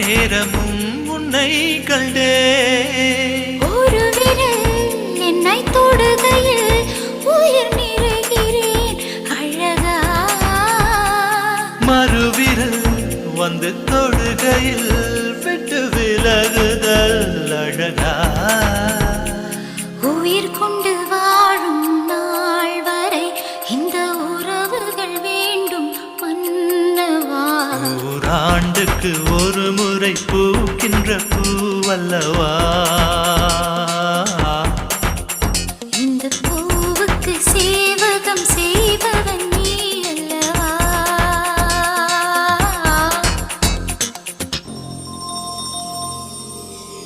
நேரமும் உன்னை கண்டே ஒரு விரல் என்னை தொடுகையில் உயிர் நிறைகிறேன் அழகா மறுவிரல் வந்து தொடுகையில் விட்டு விலகுதல் அழகா உயிர் கொண்டு வாழும் நாள் வரை இந்த உறவுகள் வேண்டும் மன்னவா ஓராண்டுக்கு ஒரு முறை பூக்கின்ற பூவல்லவா